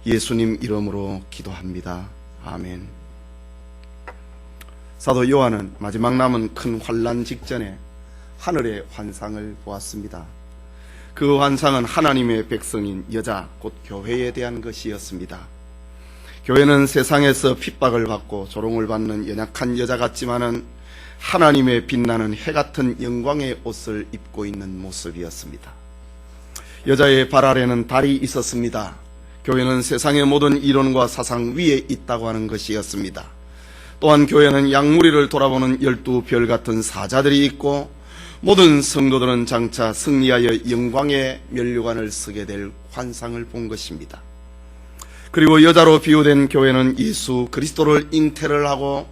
예수님 이름으로 기도합니다. 아멘. 사도 요한은 마지막 남은 큰 환난 직전에 하늘의 환상을 보았습니다. 그 환상은 하나님의 백성인 여자, 곧 교회에 대한 것이었습니다. 교회는 세상에서 핍박을 받고 조롱을 받는 연약한 여자 같지만은 하나님의 빛나는 해 같은 영광의 옷을 입고 있는 모습이었습니다. 여자의 발 아래는 달이 있었습니다. 교회는 세상의 모든 이론과 사상 위에 있다고 하는 것이었습니다. 또한 교회는 양무리를 돌아보는 12별 같은 사자들이 있고 모든 성도들은 장차 승리하여 영광의 면류관을 쓰게 될 환상을 본 것입니다. 그리고 여자로 비유된 교회는 예수 그리스도를 잉태를 하고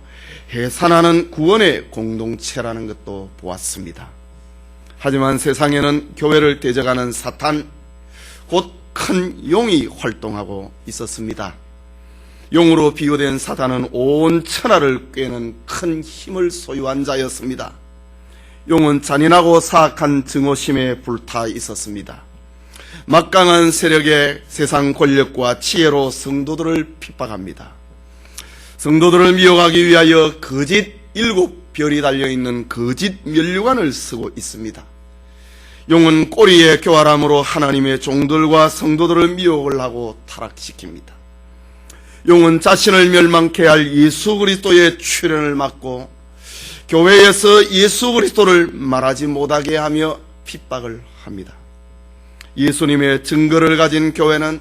해산하는 구원의 공동체라는 것도 보았습니다. 하지만 세상에는 교회를 대적하는 사탄, 곧 큰 용이 활동하고 있었습니다. 용으로 비유된 사탄은 온 천하를 꿰는 큰 힘을 소유한 자였습니다. 용은 잔인하고 사악한 증오심에 불타 있었습니다. 막강한 세력의 세상 권력과 지혜로 성도들을 핍박합니다. 성도들을 미혹하기 위하여 거짓 7별이 달려있는 거짓 면류관을 쓰고 있습니다. 용은 꼬리의 교활함으로 하나님의 종들과 성도들을 미혹을 하고 타락시킵니다. 용은 자신을 멸망케 할 예수 그리스도의 출현을 막고 교회에서 예수 그리스도를 말하지 못하게 하며 핍박을 합니다. 예수님의 증거를 가진 교회는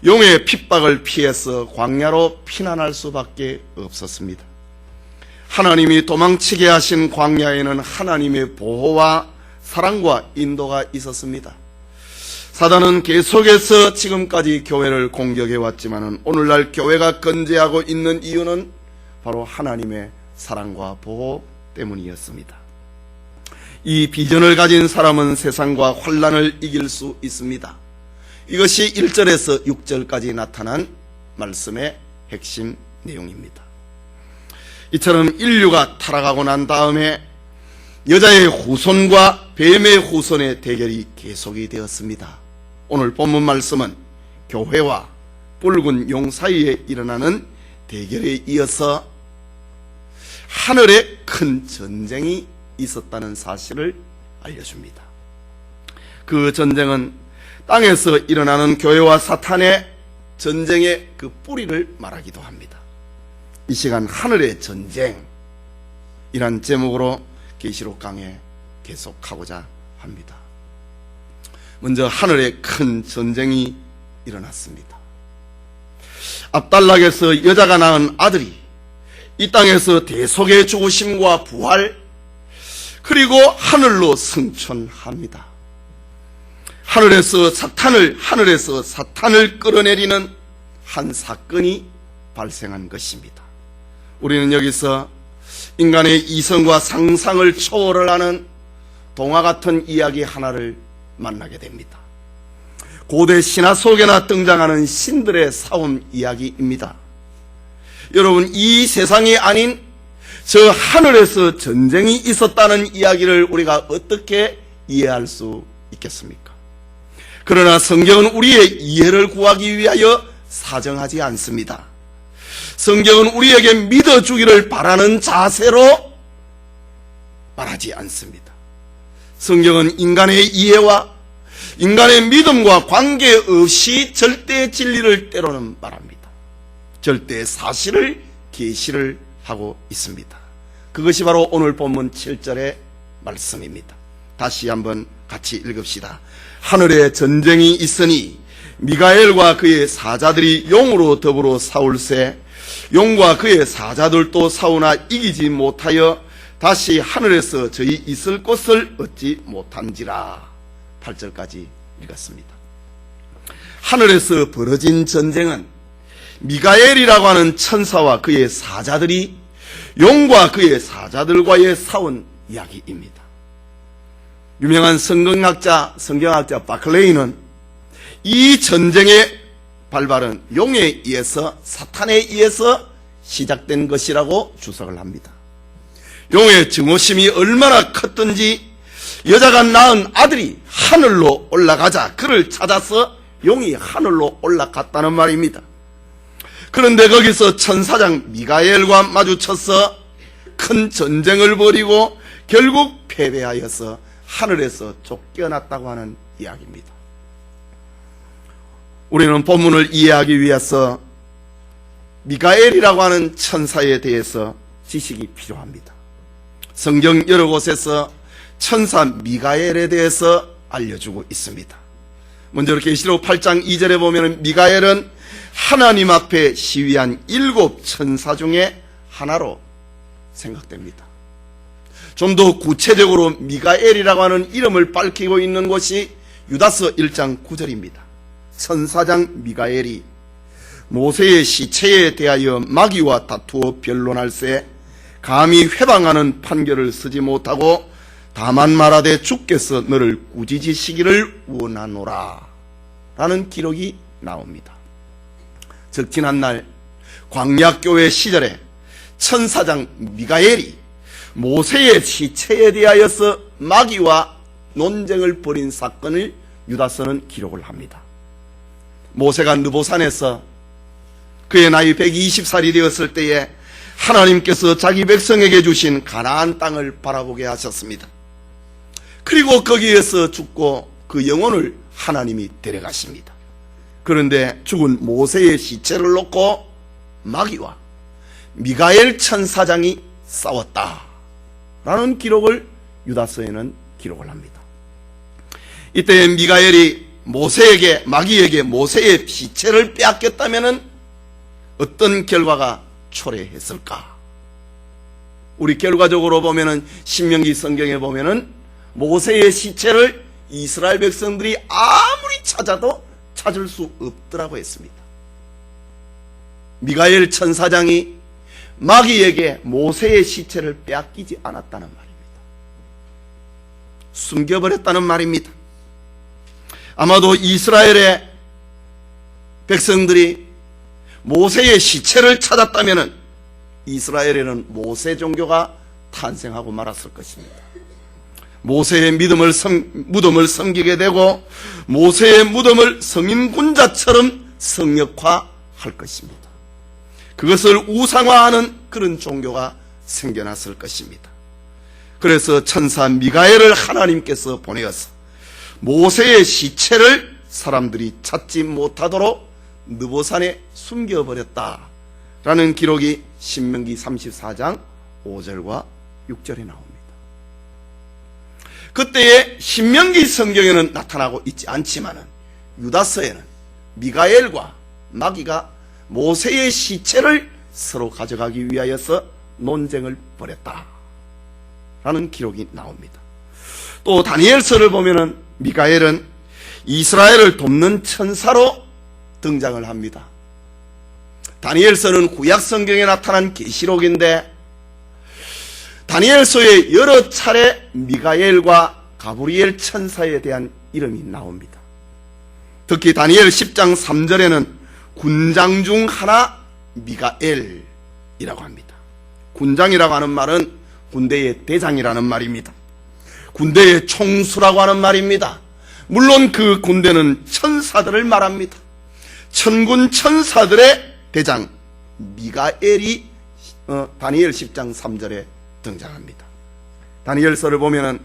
용의 핍박을 피해서 광야로 피난할 수밖에 없었습니다. 하나님이 도망치게 하신 광야에는 하나님의 보호와 사랑과 인도가 있었습니다. 사단은 계속해서 지금까지 교회를 공격해왔지만 오늘날 교회가 건재하고 있는 이유는 바로 하나님의 사랑과 보호 때문이었습니다. 이 비전을 가진 사람은 세상과 환난을 이길 수 있습니다. 이것이 1절에서 6절까지 나타난 말씀의 핵심 내용입니다. 이처럼 인류가 타락하고 난 다음에 여자의 후손과 뱀의 후손의 대결이 계속이 되었습니다. 오늘 본문 말씀은 교회와 붉은 용 사이에 일어나는 대결에 이어서 하늘에 큰 전쟁이 있었다는 사실을 알려줍니다. 그 전쟁은 땅에서 일어나는 교회와 사탄의 전쟁의 그 뿌리를 말하기도 합니다. 이 시간 하늘의 전쟁이란 제목으로 계시록 강해 계속하고자 합니다. 먼저 하늘에 큰 전쟁이 일어났습니다. 압달락에서 여자가 낳은 아들이 이 땅에서 대속의 죽으심과 부활, 그리고 하늘로 승천합니다. 하늘에서 사탄을 끌어내리는 한 사건이 발생한 것입니다. 우리는 여기서 인간의 이성과 상상을 초월을 하는 동화 같은 이야기 하나를 만나게 됩니다. 고대 신화 속에나 등장하는 신들의 싸움 이야기입니다. 여러분, 이 세상이 아닌 저 하늘에서 전쟁이 있었다는 이야기를 우리가 어떻게 이해할 수 있겠습니까? 그러나 성경은 우리의 이해를 구하기 위하여 사정하지 않습니다. 성경은 우리에게 믿어주기를 바라는 자세로 말하지 않습니다. 성경은 인간의 이해와 인간의 믿음과 관계없이 절대 진리를 때로는 말합니다. 절대 사실을 계시를 하고 있습니다. 그것이 바로 오늘 본문 7절의 말씀입니다. 다시 한번 같이 읽읍시다. 하늘에 전쟁이 있으니 미가엘과 그의 사자들이 용으로 더불어 싸울세 용과 그의 사자들도 싸우나 이기지 못하여 다시 하늘에서 저희 있을 곳을 얻지 못한지라. 8절까지 읽었습니다. 하늘에서 벌어진 전쟁은 미가엘이라고 하는 천사와 그의 사자들이 용과 그의 사자들과의 싸운 이야기입니다. 유명한 성경학자 바클레이는 이 전쟁의 발발은 용에 의해서 사탄에 의해서 시작된 것이라고 주석을 합니다. 용의 증오심이 얼마나 컸던지 여자가 낳은 아들이 하늘로 올라가자 그를 찾아서 용이 하늘로 올라갔다는 말입니다. 그런데 거기서 천사장 미가엘과 마주쳐서 큰 전쟁을 벌이고 결국 패배하여서 하늘에서 쫓겨났다고 하는 이야기입니다. 우리는 본문을 이해하기 위해서 미가엘이라고 하는 천사에 대해서 지식이 필요합니다. 성경 여러 곳에서 천사 미가엘에 대해서 알려주고 있습니다. 먼저 계시록 8장 2절에 보면 미가엘은 하나님 앞에 시위한 7 천사 중에 하나로 생각됩니다. 좀 더 구체적으로 미가엘이라고 하는 이름을 밝히고 있는 곳이 유다서 1장 9절입니다. 천사장 미가엘이 모세의 시체에 대하여 마귀와 다투어 변론할세 감히 회방하는 판결을 쓰지 못하고 다만 말하되 주께서 너를 꾸짖으시기를 원하노라 라는 기록이 나옵니다. 즉 지난날 광야교회 시절에 천사장 미가엘이 모세의 시체에 대하여서 마귀와 논쟁을 벌인 사건을 유다서는 기록을 합니다. 모세가 느보산에서 그의 나이 120살이 되었을 때에 하나님께서 자기 백성에게 주신 가나안 땅을 바라보게 하셨습니다. 그리고 거기에서 죽고 그 영혼을 하나님이 데려가십니다. 그런데 죽은 모세의 시체를 놓고 마귀와 미가엘 천사장이 싸웠다라는 기록을 유다서에는 기록을 합니다. 이때 미가엘이 마귀에게 모세의 시체를 빼앗겼다면 어떤 결과가 초래했을까? 우리 결과적으로 보면은 신명기 성경에 보면은 모세의 시체를 이스라엘 백성들이 아무리 찾아도 찾을 수 없더라고 했습니다. 미가엘 천사장이 마귀에게 모세의 시체를 빼앗기지 않았다는 말입니다. 숨겨버렸다는 말입니다. 아마도 이스라엘의 백성들이 모세의 시체를 찾았다면 이스라엘에는 모세 종교가 탄생하고 말았을 것입니다. 모세의 무덤을 섬기게 되고 모세의 무덤을 성인군자처럼 성역화할 것입니다. 그것을 우상화하는 그런 종교가 생겨났을 것입니다. 그래서 천사 미가엘을 하나님께서 보내어서 모세의 시체를 사람들이 찾지 못하도록 느보산에 숨겨버렸다라는 기록이 신명기 34장 5절과 6절에 나옵니다. 그때의 신명기 성경에는 나타나고 있지 않지만 유다서에는 미가엘과 마귀가 모세의 시체를 서로 가져가기 위하여서 논쟁을 벌였다라는 기록이 나옵니다. 또 다니엘서를 보면은 미가엘은 이스라엘을 돕는 천사로 등장을 합니다. 다니엘서는 구약 성경에 나타난 계시록인데 다니엘서에 여러 차례 미가엘과 가브리엘 천사에 대한 이름이 나옵니다. 특히 다니엘 10장 3절에는 군장 중 하나 미가엘이라고 합니다. 군장이라고 하는 말은 군대의 대장이라는 말입니다. 군대의 총수라고 하는 말입니다. 물론 그 군대는 천사들을 말합니다. 천군 천사들의 대장 미가엘이 다니엘 10장 3절에 등장합니다. 다니엘서를 보면은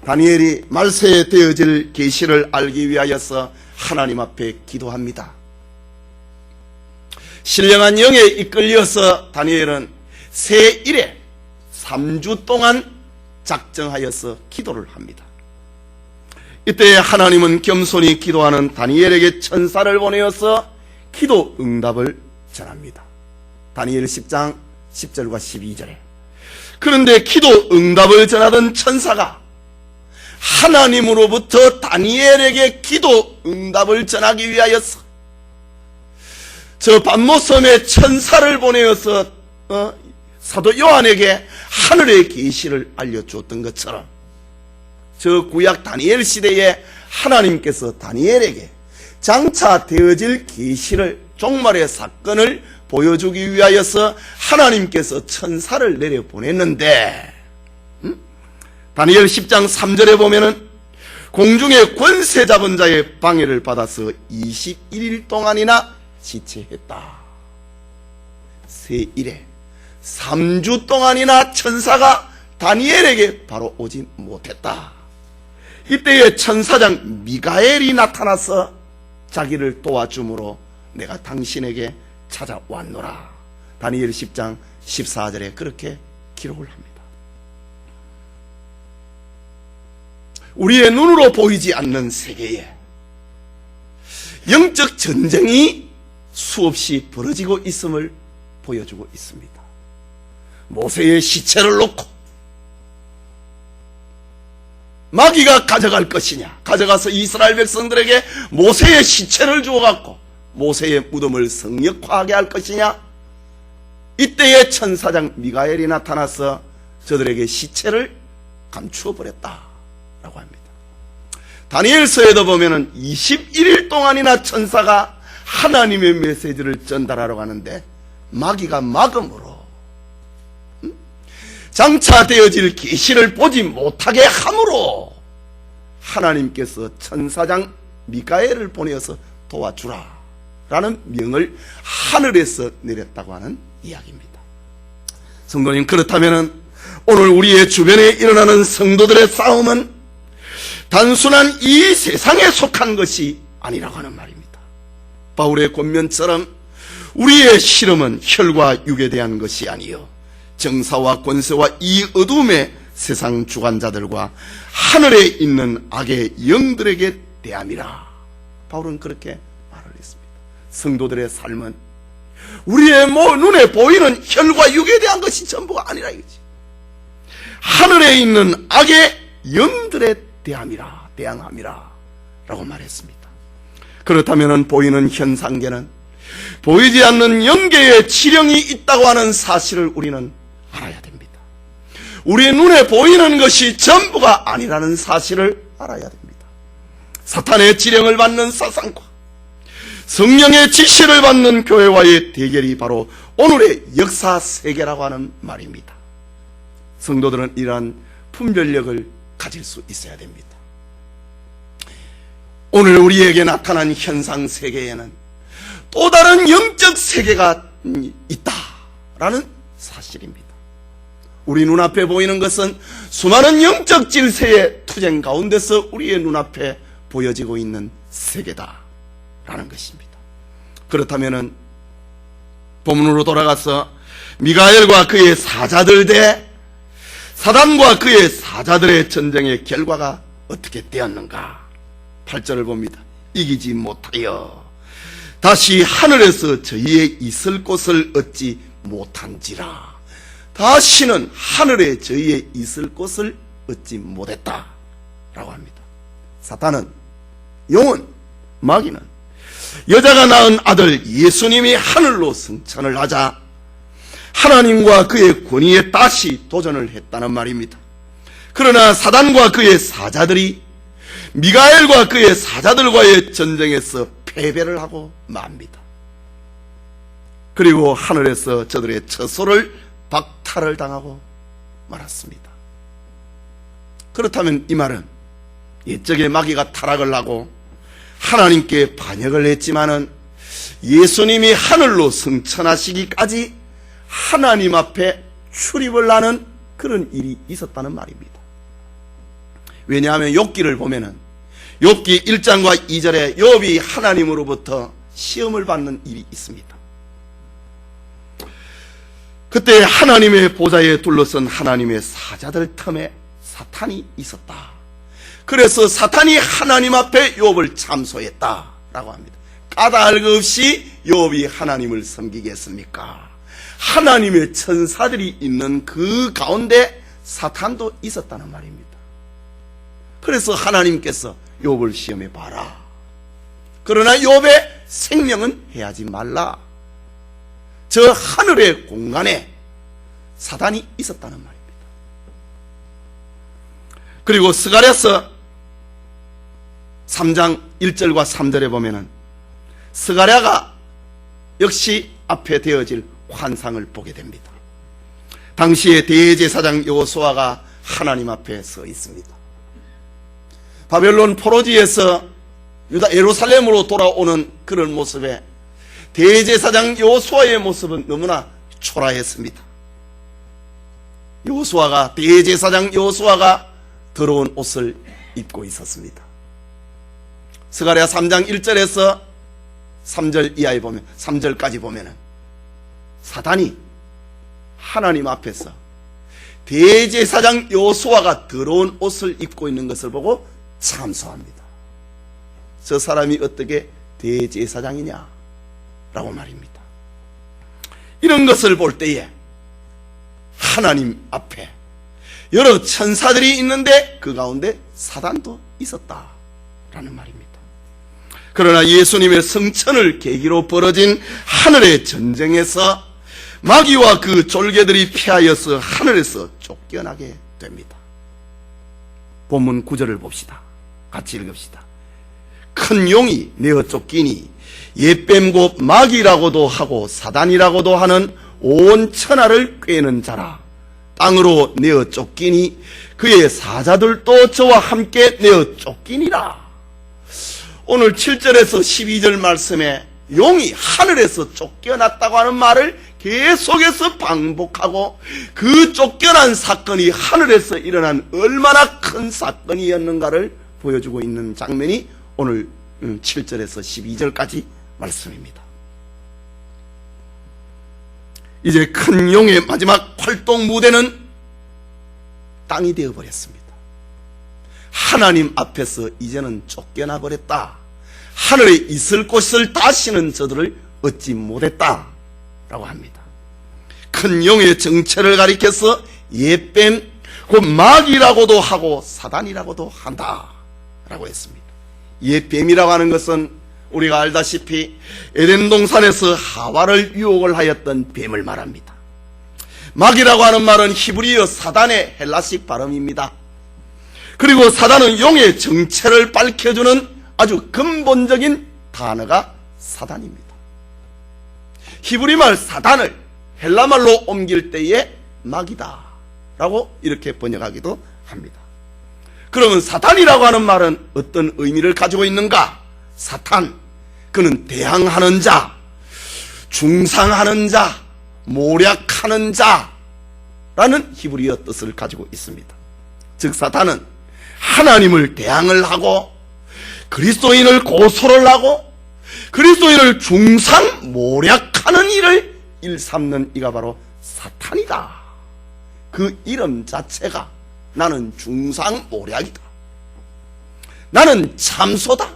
다니엘이 말세에 되어질 계시를 알기 위하여서 하나님 앞에 기도합니다. 신령한 영에 이끌려서 다니엘은 새 일에 3주 동안 작정하여서 기도를 합니다. 이때 하나님은 겸손히 기도하는 다니엘에게 천사를 보내어서 기도 응답을 전합니다. 다니엘 10장 10절과 12절에 그런데 기도 응답을 전하던 천사가 하나님으로부터 다니엘에게 기도 응답을 전하기 위하여서 저 반모섬에 천사를 보내어서 사도 요한에게 하늘의 계시를 알려주었던 것처럼 저 구약 다니엘 시대에 하나님께서 다니엘에게 장차 되어질 계시를 종말의 사건을 보여주기 위하여서 하나님께서 천사를 내려보냈는데 다니엘 10장 3절에 보면은 공중의 권세 잡은 자의 방해를 받아서 21일 동안이나 지체했다. 세 일에 3주 동안이나 천사가 다니엘에게 바로 오지 못했다. 이때에 천사장 미가엘이 나타나서 자기를 도와줌으로 내가 당신에게 찾아왔노라. 다니엘 10장 14절에 그렇게 기록을 합니다. 우리의 눈으로 보이지 않는 세계에 영적 전쟁이 수없이 벌어지고 있음을 보여주고 있습니다. 모세의 시체를 놓고 마귀가 가져갈 것이냐, 가져가서 이스라엘 백성들에게 모세의 시체를 주어갖고 모세의 무덤을 성역화하게 할 것이냐, 이때에 천사장 미가엘이 나타나서 저들에게 시체를 감추어 버렸다 라고 합니다. 다니엘서에도 보면은 21일 동안이나 천사가 하나님의 메시지를 전달하러 가는데 마귀가 막음으로 장차되어질 계시를 보지 못하게 함으로 하나님께서 천사장 미가엘을 보내어서 도와주라 라는 명을 하늘에서 내렸다고 하는 이야기입니다. 성도님, 그렇다면 오늘 우리의 주변에 일어나는 성도들의 싸움은 단순한 이 세상에 속한 것이 아니라고 하는 말입니다. 바울의 권면처럼 우리의 실험은 혈과 육에 대한 것이 아니요 정사와 권세와 이 어둠의 세상 주관자들과 하늘에 있는 악의 영들에게 대함이라. 바울은 그렇게 말을 했습니다. 성도들의 삶은 우리의 눈에 보이는 혈과 육에 대한 것이 전부가 아니라 이거지. 하늘에 있는 악의 영들에 대항함이라 라고 말했습니다. 그렇다면 보이는 현상계는 보이지 않는 영계의 지령이 있다고 하는 사실을 우리는 알아야 됩니다. 우리 눈에 보이는 것이 전부가 아니라는 사실을 알아야 됩니다. 사탄의 지령을 받는 사상과 성령의 지시를 받는 교회와의 대결이 바로 오늘의 역사 세계라고 하는 말입니다. 성도들은 이러한 분별력을 가질 수 있어야 됩니다. 오늘 우리에게 나타난 현상 세계에는 또 다른 영적 세계가 있다라는 사실입니다. 우리 눈앞에 보이는 것은 수많은 영적 질서의 투쟁 가운데서 우리의 눈앞에 보여지고 있는 세계다라는 것입니다. 그렇다면 본문으로 돌아가서 미가엘과 그의 사자들 대 사단과 그의 사자들의 전쟁의 결과가 어떻게 되었는가? 8절을 봅니다. 이기지 못하여 다시 하늘에서 저희의 있을 곳을 얻지 못한지라. 다시는 하늘에 저희의 있을 곳을 얻지 못했다 라고 합니다. 사탄은, 영은, 마귀는 여자가 낳은 아들 예수님이 하늘로 승천을 하자 하나님과 그의 권위에 다시 도전을 했다는 말입니다. 그러나 사단과 그의 사자들이 미가엘과 그의 사자들과의 전쟁에서 패배를 하고 맙니다. 그리고 하늘에서 저들의 처소를 박탈을 당하고 말았습니다. 그렇다면 이 말은 옛적에 마귀가 타락을 하고 하나님께 반역을 했지만은 예수님이 하늘로 승천하시기까지 하나님 앞에 출입을 하는 그런 일이 있었다는 말입니다. 왜냐하면 욥기를 보면은 욥기 1장과 2절에 욥이 하나님으로부터 시험을 받는 일이 있습니다. 그때 하나님의 보좌에 둘러선 하나님의 사자들 틈에 사탄이 있었다. 그래서 사탄이 하나님 앞에 욥을 참소했다라고 합니다. 까닭 없이 욥이 하나님을 섬기겠습니까? 하나님의 천사들이 있는 그 가운데 사탄도 있었다는 말입니다. 그래서 하나님께서 욥을 시험해 봐라. 그러나 욥의 생명은 해하지 말라. 저 하늘의 공간에 사단이 있었다는 말입니다. 그리고 스가랴서 3장 1절과 3절에 보면은 스가랴가 역시 앞에 되어질 환상을 보게 됩니다. 당시에 대제사장 여호수아가 하나님 앞에 서 있습니다. 바벨론 포로지에서 유다 예루살렘으로 돌아오는 그런 모습에 대제사장 여호수아의 모습은 너무나 초라했습니다. 대제사장 여호수아가 더러운 옷을 입고 있었습니다. 스가랴 3장 1절에서 3절 이하에 보면, 3절까지 보면은 사단이 하나님 앞에서 대제사장 여호수아가 더러운 옷을 입고 있는 것을 보고 참소합니다. 저 사람이 어떻게 대제사장이냐? 라고 말입니다. 이런 것을 볼 때에 하나님 앞에 여러 천사들이 있는데 그 가운데 사단도 있었다라는 말입니다. 그러나 예수님의 승천을 계기로 벌어진 하늘의 전쟁에서 마귀와 그 졸개들이 피하여서 하늘에서 쫓겨나게 됩니다. 본문 9절을 봅시다. 같이 읽읍시다. 큰 용이 내어 쫓기니 옛뱀 곧 마귀라고도 하고 사단이라고도 하는 온 천하를 꿰는 자라. 땅으로 내어 쫓기니 그의 사자들도 저와 함께 내어 쫓기니라. 오늘 7절에서 12절 말씀에 용이 하늘에서 쫓겨났다고 하는 말을 계속해서 반복하고 그 쫓겨난 사건이 하늘에서 일어난 얼마나 큰 사건이었는가를 보여주고 있는 장면이 오늘 7절에서 12절까지 말씀입니다. 이제 큰 용의 마지막 활동 무대는 땅이 되어버렸습니다. 하나님 앞에서 이제는 쫓겨나 버렸다. 하늘에 있을 곳을 다시는 저들을 얻지 못했다 라고 합니다. 큰 용의 정체를 가리켜서 옛뱀 곧 마귀라고도 하고 사단이라고도 한다 라고 했습니다. 옛뱀이라고 하는 것은 우리가 알다시피 에덴 동산에서 하와를 유혹을 하였던 뱀을 말합니다. 마귀라고 하는 말은 히브리어 사단의 헬라식 발음입니다. 그리고 사단은 용의 정체를 밝혀주는 아주 근본적인 단어가 사단입니다. 히브리말 사단을 헬라말로 옮길 때에 마귀다 라고 이렇게 번역하기도 합니다. 그러면 사단이라고 하는 말은 어떤 의미를 가지고 있는가? 사탄, 그는 대항하는 자, 중상하는 자, 모략하는 자라는 히브리어 뜻을 가지고 있습니다. 즉 사탄은 하나님을 대항을 하고 그리스도인을 고소를 하고 그리스도인을 중상 모략하는 일을 일삼는 이가 바로 사탄이다. 그 이름 자체가 나는 중상 모략이다. 나는 참소다.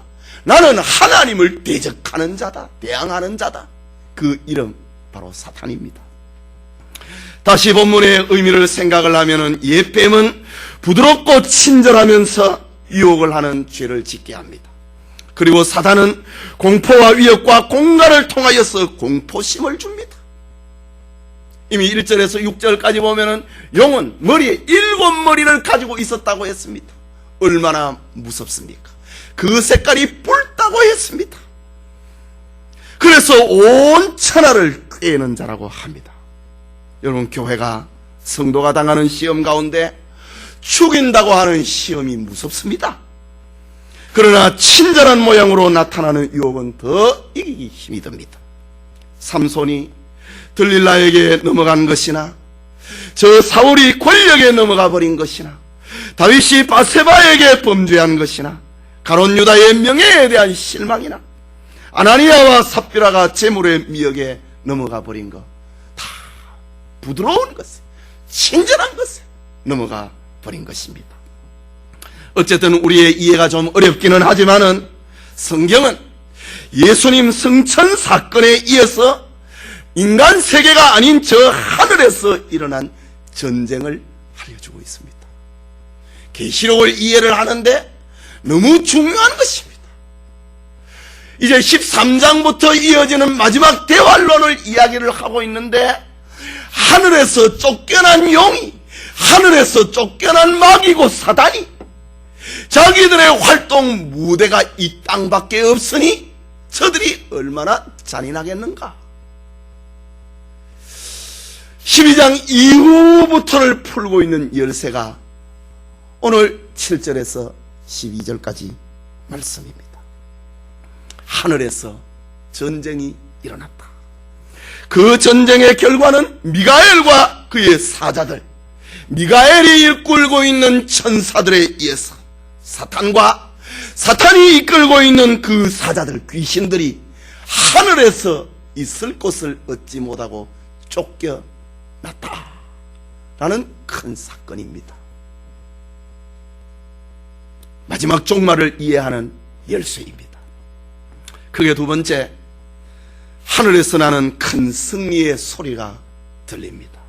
나는 하나님을 대적하는 자다. 대항하는 자다. 그 이름 바로 사탄입니다. 다시 본문의 의미를 생각을 하면 옛뱀은 부드럽고 친절하면서 유혹을 하는 죄를 짓게 합니다. 그리고 사단은 공포와 위협과 공갈을 통하여서 공포심을 줍니다. 이미 1절에서 6절까지 보면은 용은 머리에 7머리를 가지고 있었다고 했습니다. 얼마나 무섭습니까? 그 색깔이 붉다고 했습니다. 그래서 온 천하를 꿰는 자라고 합니다. 여러분, 교회가 성도가 당하는 시험 가운데 죽인다고 하는 시험이 무섭습니다. 그러나 친절한 모양으로 나타나는 유혹은 더 이기기 힘이 듭니다. 삼손이 들릴라에게 넘어간 것이나 저 사울이 권력에 넘어가 버린 것이나 다윗이 바세바에게 범죄한 것이나 가롯 유다의 명예에 대한 실망이나 아나니아와 삽비라가 재물의 미역에 넘어가 버린 것, 다 부드러운 것에, 친절한 것에 넘어가 버린 것입니다. 어쨌든 우리의 이해가 좀 어렵기는 하지만은 성경은 예수님 승천 사건에 이어서 인간 세계가 아닌 저 하늘에서 일어난 전쟁을 알려주고 있습니다. 계시록을 이해를 하는데 너무 중요한 것입니다. 이제 13장부터 이어지는 마지막 대환론을 이야기를 하고 있는데 하늘에서 쫓겨난 용이, 하늘에서 쫓겨난 마귀고 사단이 자기들의 활동 무대가 이 땅밖에 없으니 저들이 얼마나 잔인하겠는가. 12장 이후부터를 풀고 있는 열쇠가 오늘 7절에서 12절까지 말씀입니다. 하늘에서 전쟁이 일어났다. 그 전쟁의 결과는 미가엘과 그의 사자들, 미가엘이 이끌고 있는 천사들에 의해서 사탄과 사탄이 이끌고 있는 그 사자들, 귀신들이 하늘에서 있을 곳을 얻지 못하고 쫓겨났다 라는 큰 사건입니다. 마지막 종말을 이해하는 열쇠입니다. 그게 두 번째, 하늘에서 나는 큰 승리의 소리가 들립니다.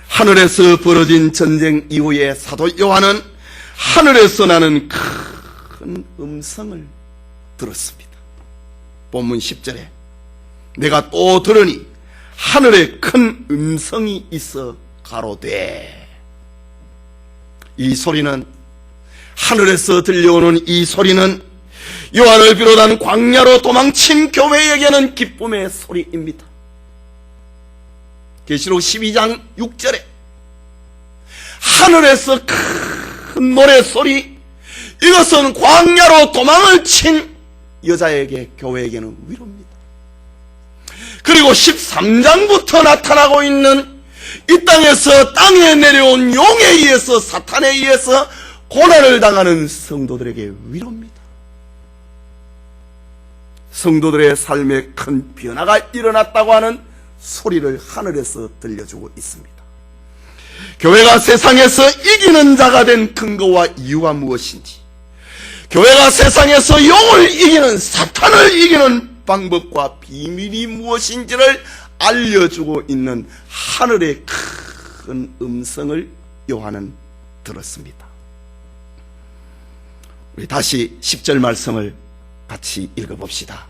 하늘에서 벌어진 전쟁 이후에 사도 요한은 하늘에서 나는 큰 음성을 들었습니다. 본문 10절에 내가 또 들으니 하늘에 큰 음성이 있어 가로되, 이 소리는, 하늘에서 들려오는 이 소리는 요한을 비롯한 광야로 도망친 교회에게는 기쁨의 소리입니다. 계시록 12장 6절에 하늘에서 큰 노래소리, 이것은 광야로 도망을 친 여자에게, 교회에게는 위로입니다. 그리고 13장부터 나타나고 있는 이 땅에서 땅에 내려온 용에 의해서, 사탄에 의해서 고난을 당하는 성도들에게 위로입니다. 성도들의 삶에 큰 변화가 일어났다고 하는 소리를 하늘에서 들려주고 있습니다. 교회가 세상에서 이기는 자가 된 근거와 이유가 무엇인지, 교회가 세상에서 영을 이기는, 사탄을 이기는 방법과 비밀이 무엇인지를 알려주고 있는 하늘의 큰 음성을 요한은 들었습니다. 우리 다시 10절 말씀을 같이 읽어봅시다.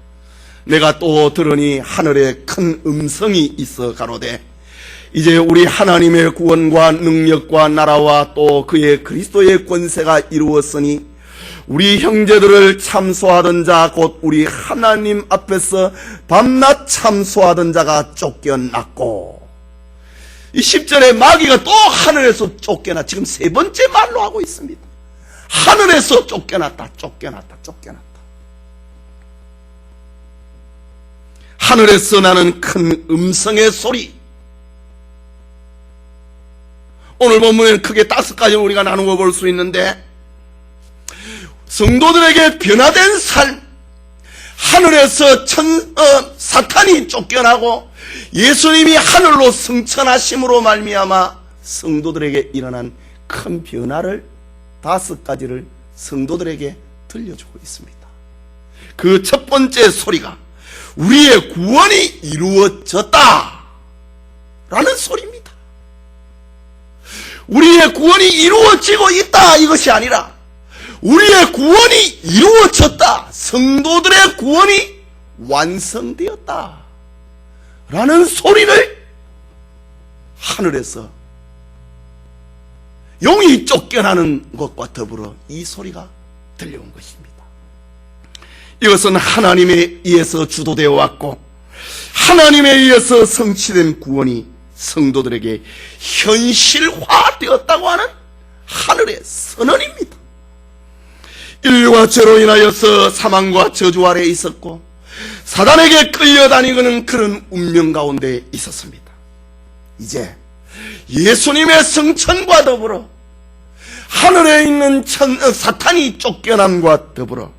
내가 또 들으니 하늘에 큰 음성이 있어 가로되, 이제 우리 하나님의 구원과 능력과 나라와 또 그의 그리스도의 권세가 이루었으니 우리 형제들을 참소하던 자, 곧 우리 하나님 앞에서 밤낮 참소하던 자가 쫓겨났고, 이 10절에 마귀가 또 하늘에서 쫓겨나, 지금 세 번째 말로 하고 있습니다. 하늘에서 쫓겨났다, 쫓겨났다, 쫓겨났다. 하늘에서 나는 큰 음성의 소리. 오늘 본문에는 크게 5가지 우리가 나누어 볼 수 있는데, 성도들에게 변화된 삶, 하늘에서 사탄이 쫓겨나고 예수님이 하늘로 승천하심으로 말미암아 성도들에게 일어난 큰 변화를 5가지를 성도들에게 들려주고 있습니다. 그 첫 번째 소리가 우리의 구원이 이루어졌다 라는 소리입니다. 우리의 구원이 이루어지고 있다, 이것이 아니라 우리의 구원이 이루어졌다, 성도들의 구원이 완성되었다 라는 소리를 하늘에서 용이 쫓겨나는 것과 더불어 이 소리가 들려온 것입니다. 이것은 하나님에 의해서 주도되어 왔고 하나님에 의해서 성취된 구원이 성도들에게 현실화되었다고 하는 하늘의 선언입니다. 인류가 죄로 인하여서 사망과 저주 아래에 있었고 사단에게 끌려다니는 그런 운명 가운데 있었습니다. 이제 예수님의 성천과 더불어 하늘에 있는 사탄이 쫓겨남과 더불어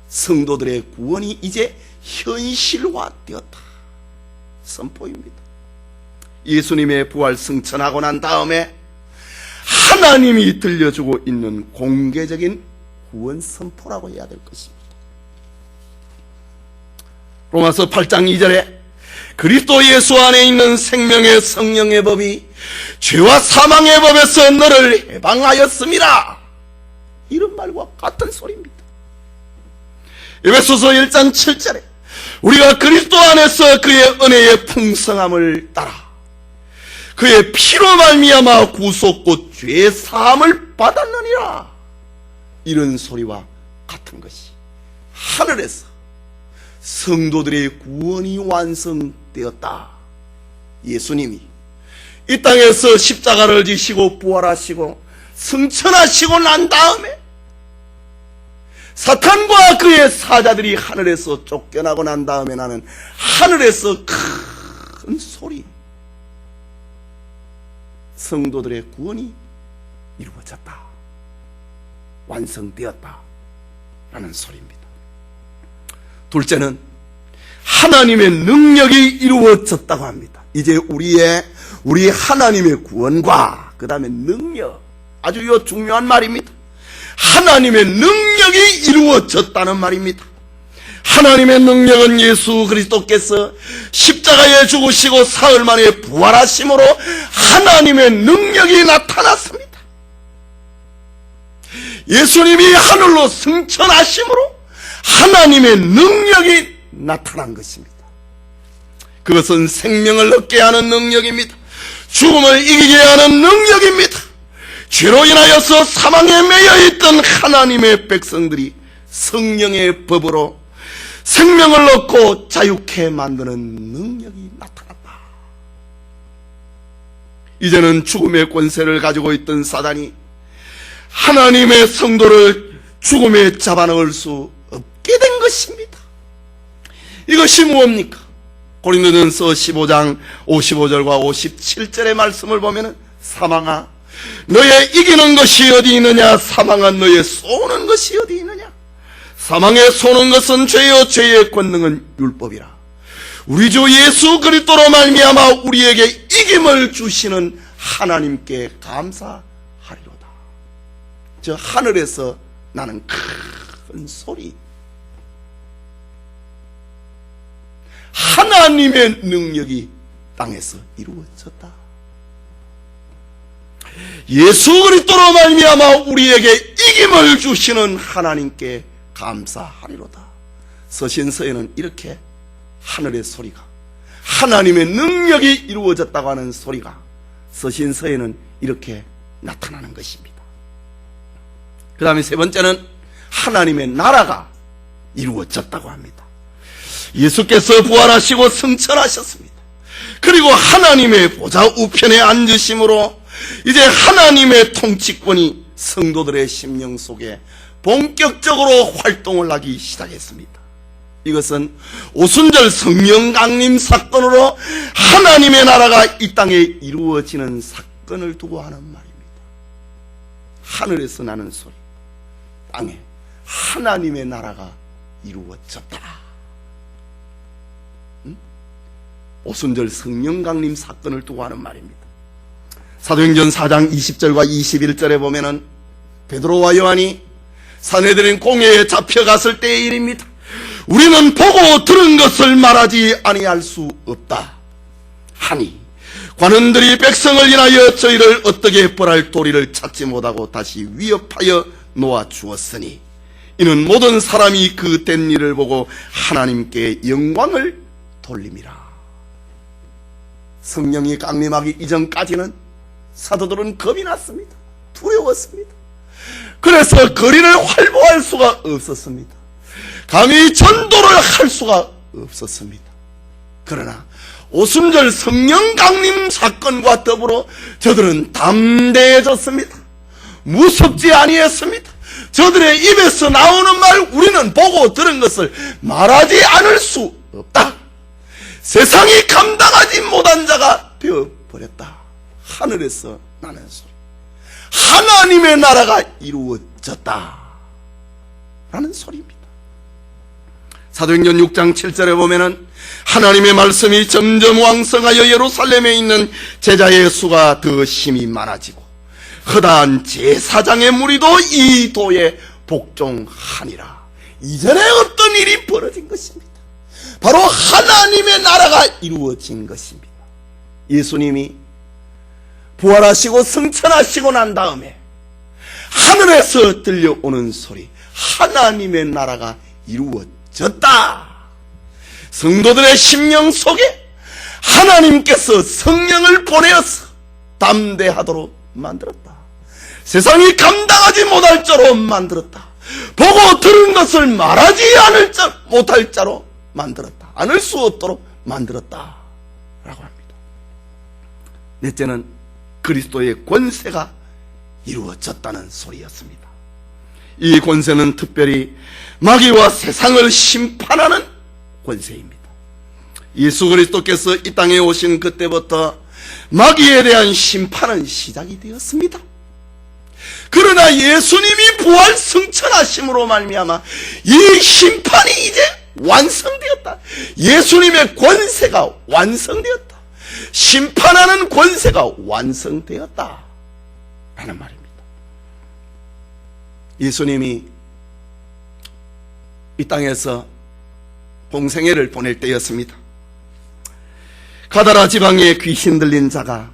성도들의 구원이 이제 현실화되었다 선포입니다. 예수님의 부활 승천하고 난 다음에 하나님이 들려주고 있는 공개적인 구원 선포라고 해야 될 것입니다. 로마서 8장 2절에 그리스도 예수 안에 있는 생명의 성령의 법이 죄와 사망의 법에서 너를 해방하였습니다, 이런 말과 같은 소리입니다. 에베소서 1장 7절에 우리가 그리스도 안에서 그의 은혜의 풍성함을 따라 그의 피로 말미암아 구속 곧 죄 사함을 받았느니라, 이런 소리와 같은 것이 하늘에서 성도들의 구원이 완성되었다. 예수님이 이 땅에서 십자가를 지시고 부활하시고 승천하시고 난 다음에 사탄과 그의 사자들이 하늘에서 쫓겨나고 난 다음에 나는 하늘에서 큰 소리, 성도들의 구원이 이루어졌다, 완성되었다 라는 소리입니다. 둘째는 하나님의 능력이 이루어졌다고 합니다. 이제 우리 하나님의 구원과 그 다음에 능력, 아주 중요한 말입니다. 하나님의 능력이 이루어졌다는 말입니다. 하나님의 능력은 예수 그리스도께서 십자가에 죽으시고 사흘 만에 부활하심으로 하나님의 능력이 나타났습니다. 예수님이 하늘로 승천하심으로 하나님의 능력이 나타난 것입니다. 그것은 생명을 얻게 하는 능력입니다. 죽음을 이기게 하는 능력입니다. 죄로 인하여서 사망에 매여있던 하나님의 백성들이 성령의 법으로 생명을 얻고 자유케 만드는 능력이 나타났다. 이제는 죽음의 권세를 가지고 있던 사단이 하나님의 성도를 죽음에 잡아넣을 수 없게 된 것입니다. 이것이 무엇입니까? 고린도전서 15장 55절과 57절의 말씀을 보면 사망아 너의 이기는 것이 어디 있느냐, 사망아 너의 쏘는 것이 어디 있느냐. 사망에 쏘는 것은 죄요 죄의 권능은 율법이라. 우리 주 예수 그리스도로 말미암아 우리에게 이김을 주시는 하나님께 감사하리로다. 저 하늘에서 나는 큰 소리, 하나님의 능력이 땅에서 이루어졌다. 예수 그리스도로 말미암아 우리에게 이김을 주시는 하나님께 감사하리로다. 서신서에는 이렇게 하늘의 소리가, 하나님의 능력이 이루어졌다고 하는 소리가 서신서에는 이렇게 나타나는 것입니다. 그 다음에 세 번째는 하나님의 나라가 이루어졌다고 합니다. 예수께서 부활하시고 승천하셨습니다. 그리고 하나님의 보좌 우편에 앉으심으로 이제 하나님의 통치권이 성도들의 심령 속에 본격적으로 활동을 하기 시작했습니다. 이것은 오순절 성령 강림 사건으로 하나님의 나라가 이 땅에 이루어지는 사건을 두고 하는 말입니다. 하늘에서 나는 소리, 땅에 하나님의 나라가 이루어졌다. 오순절 성령 강림 사건을 두고 하는 말입니다. 사도행전 4장 20절과 21절에 보면은 베드로와 요한이 산헤드린 공회에 잡혀갔을 때의 일입니다. 우리는 보고 들은 것을 말하지 아니할 수 없다 하니 관원들이 백성을 인하여 저희를 어떻게 벌할 도리를 찾지 못하고 다시 위협하여 놓아 주었으니 이는 모든 사람이 그 된 일을 보고 하나님께 영광을 돌림이라. 성령이 강림하기 이전까지는 사도들은 겁이 났습니다. 두려웠습니다. 그래서 거리를 활보할 수가 없었습니다. 감히 전도를 할 수가 없었습니다. 그러나 오순절 성령 강림 사건과 더불어 저들은 담대해졌습니다. 무섭지 아니했습니다. 저들의 입에서 나오는 말, 우리는 보고 들은 것을 말하지 않을 수 없다. 세상이 감당하지 못한 자가 되어버렸다. 하늘에서 나는 소리, 하나님의 나라가 이루어졌다 라는 소리입니다. 사도행전 6장 7절에 보면은 하나님의 말씀이 점점 왕성하여 예루살렘에 있는 제자의 수가 더 심히 많아지고 허다한 제사장의 무리도 이 도에 복종하니라. 이전에 어떤 일이 벌어진 것입니다. 바로 하나님의 나라가 이루어진 것입니다. 예수님이 부활하시고 승천하시고 난 다음에 하늘에서 들려오는 소리, 하나님의 나라가 이루어졌다. 성도들의 심령 속에 하나님께서 성령을 보내어서 담대하도록 만들었다. 세상이 감당하지 못할 자로 만들었다. 보고 들은 것을 말하지 못할 자로 만들었다. 않을 수 없도록 만들었다 라고 합니다. 넷째는 그리스도의 권세가 이루어졌다는 소리였습니다. 이 권세는 특별히 마귀와 세상을 심판하는 권세입니다. 예수 그리스도께서 이 땅에 오신 그때부터 마귀에 대한 심판은 시작이 되었습니다. 그러나 예수님이 부활 승천하심으로 말미암아 이 심판이 이제 완성되었다. 예수님의 권세가 완성되었다. 심판하는 권세가 완성되었다 라는 말입니다. 예수님이 이 땅에서 공생애를 보낼 때였습니다. 가다라 지방에 귀신 들린 자가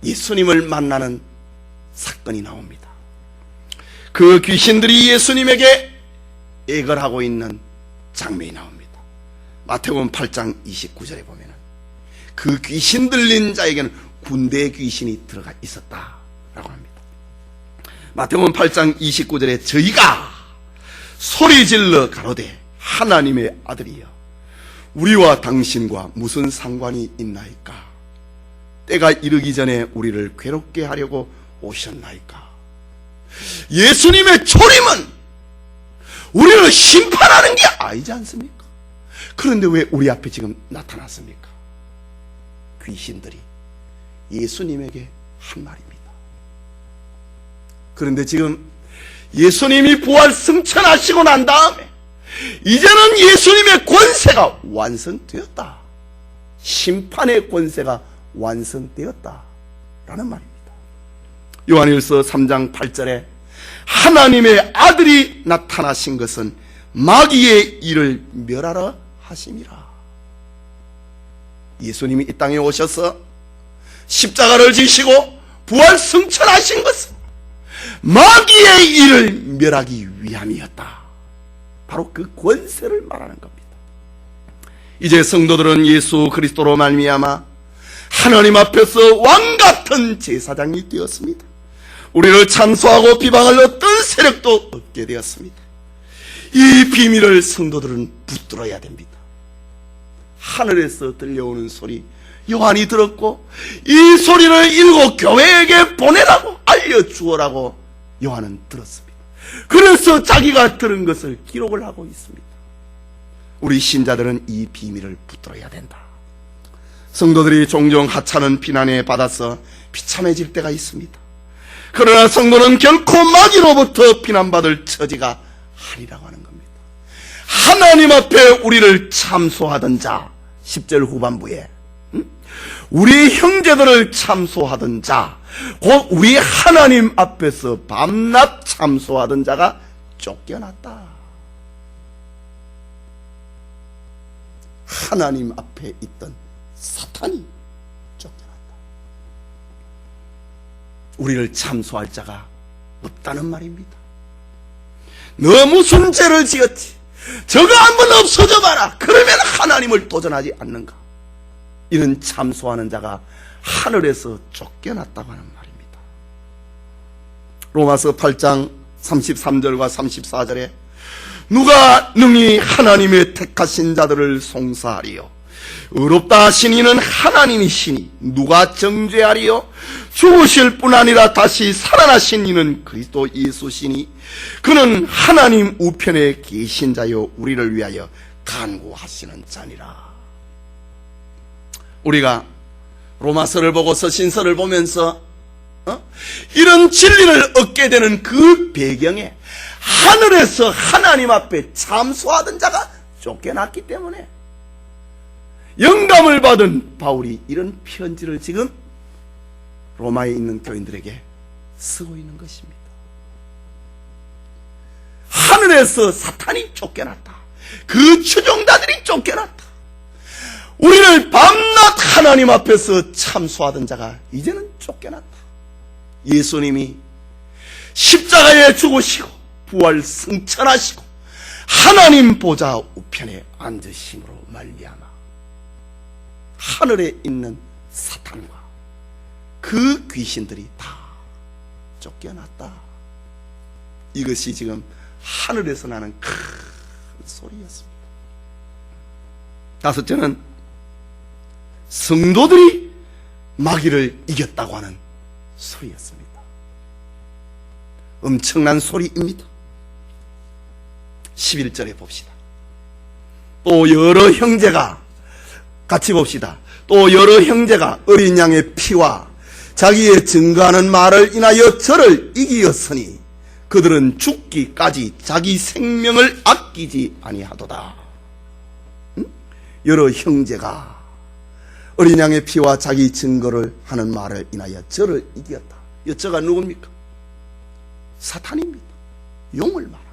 예수님을 만나는 사건이 나옵니다. 그 귀신들이 예수님에게 애걸하고 있는 장면이 나옵니다. 마태복음 8장 29절에 보면 그 귀신 들린 자에게는 군대의 귀신이 들어가 있었다라고 합니다. 마태복음 8장 29절에 저희가 소리질러 가로되 하나님의 아들이여 우리와 당신과 무슨 상관이 있나이까? 때가 이르기 전에 우리를 괴롭게 하려고 오셨나이까? 예수님의 초림은 우리를 심판하는 게 아니지 않습니까? 그런데 왜 우리 앞에 지금 나타났습니까? 귀신들이 예수님에게 한 말입니다. 그런데 지금 예수님이 부활 승천하시고 난 다음에 이제는 예수님의 권세가 완성되었다. 심판의 권세가 완성되었다 라는 말입니다. 요한일서 3장 8절에 하나님의 아들이 나타나신 것은 마귀의 일을 멸하러 하심이라. 예수님이 이 땅에 오셔서 십자가를 지시고 부활 승천하신 것은 마귀의 일을 멸하기 위함이었다. 바로 그 권세를 말하는 겁니다. 이제 성도들은 예수 그리스도로 말미암아 하나님 앞에서 왕같은 제사장이 되었습니다. 우리를 참소하고 비방할 어떤 세력도 없게 되었습니다. 이 비밀을 성도들은 붙들어야 됩니다. 하늘에서 들려오는 소리 요한이 들었고 이 소리를 일곱 교회에게 보내라고 알려주어라고 요한은 들었습니다. 그래서 자기가 들은 것을 기록을 하고 있습니다. 우리 신자들은 이 비밀을 붙들어야 된다. 성도들이 종종 하찮은 비난에 받아서 비참해질 때가 있습니다. 그러나 성도는 결코 마귀로부터 비난받을 처지가 아니라고 하는 겁니다. 하나님 앞에 우리를 참소하던 자, 10절 후반부에 우리 형제들을 참소하던 자, 곧 우리 하나님 앞에서 밤낮 참소하던 자가 쫓겨났다. 하나님 앞에 있던 사탄이 쫓겨났다. 우리를 참소할 자가 없다는 말입니다. 너 무슨 죄를 지었지? 저거 한번 없어져 봐라. 그러면 하나님을 도전하지 않는가? 이런 참소하는 자가 하늘에서 쫓겨났다고 하는 말입니다. 로마서 8장 33절과 34절에 누가 능히 하나님의 택하신 자들을 송사하리요? 의롭다 하신 이는 하나님이시니 누가 정죄하리요? 죽으실 뿐 아니라 다시 살아나신 이는 그리스도 예수시니 그는 하나님 우편에 계신 자요 우리를 위하여 간구하시는 자니라. 우리가 로마서를 보고 서신서를 보면서 이런 진리를 얻게 되는 그 배경에 하늘에서 하나님 앞에 참소하던 자가 쫓겨났기 때문에 영감을 받은 바울이 이런 편지를 지금 로마에 있는 교인들에게 쓰고 있는 것입니다. 하늘에서 사탄이 쫓겨났다. 그 추종자들이 쫓겨났다. 우리를 밤낮 하나님 앞에서 참소하던 자가 이제는 쫓겨났다. 예수님이 십자가에 죽으시고 부활 승천하시고 하나님 보좌 우편에 앉으심으로 말미암아 하늘에 있는 사탄과 그 귀신들이 다 쫓겨났다. 이것이 지금 하늘에서 나는 큰 소리였습니다. 다섯째는 성도들이 마귀를 이겼다고 하는 소리였습니다. 엄청난 소리입니다. 11절에 봅시다. 또 여러 형제가, 같이 봅시다. 또 여러 형제가 어린 양의 피와 자기의 증거하는 말을 인하여 저를 이기었으니 그들은 죽기까지 자기 생명을 아끼지 아니하도다. 여러 형제가 어린 양의 피와 자기 증거를 하는 말을 인하여 저를 이겼다. 저가 누굽니까? 사탄입니다. 용을 말합니다.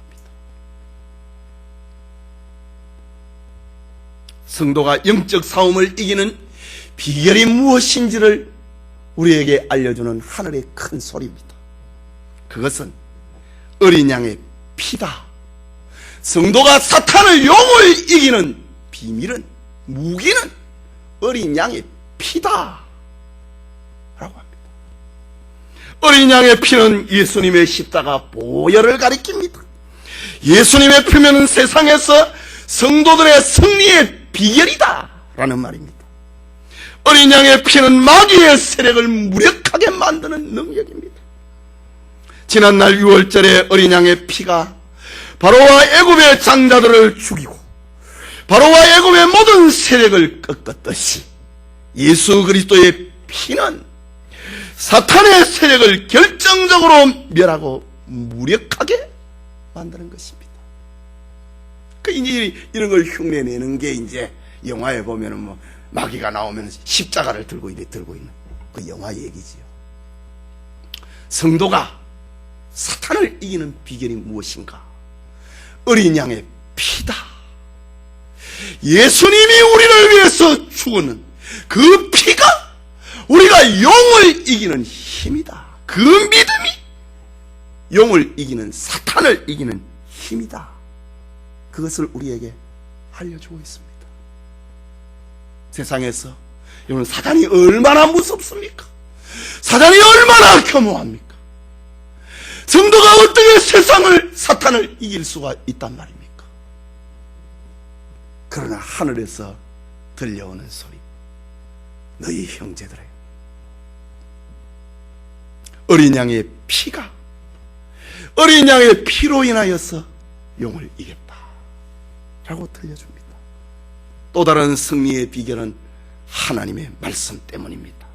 성도가 영적 싸움을 이기는 비결이 무엇인지를 우리에게 알려주는 하늘의 큰 소리입니다. 그것은 어린 양의 피다. 성도가 사탄을, 용을 이기는 비밀은, 무기는 어린 양의 피다 라고 합니다. 어린 양의 피는 예수님의 십자가 보혈을 가리킵니다. 예수님의 피는 세상에서 성도들의 승리의 비결이다 라는 말입니다. 어린 양의 피는 마귀의 세력을 무력하게 만드는 능력입니다. 지난날 6월절에 어린 양의 피가 바로와 애굽의 장자들을 죽이고 바로와 애굽의 모든 세력을 꺾었듯이 예수 그리스도의 피는 사탄의 세력을 결정적으로 멸하고 무력하게 만드는 것입니다. 이런 걸 흉내내는 게 이제 영화에 보면은 마귀가 나오면 십자가를 들고 있는 그 영화 얘기지요. 성도가 사탄을 이기는 비결이 무엇인가? 어린 양의 피다. 예수님이 우리를 위해서 죽었는 그 피가 우리가 용을 이기는 힘이다. 그 믿음이 용을 이기는, 사탄을 이기는 힘이다. 그것을 우리에게 알려주고 있습니다. 세상에서 여러분, 사탄이 얼마나 무섭습니까? 사탄이 얼마나 겸허합니까? 성도가 어떻게 사탄을 이길 수가 있단 말입니까? 그러나 하늘에서 들려오는 소리, 너희 형제들의 어린 양의 피가, 어린 양의 피로 인하여서 용을 이겼다 라고 들려줍니다. 또 다른 승리의 비결은 하나님의 말씀 때문입니다.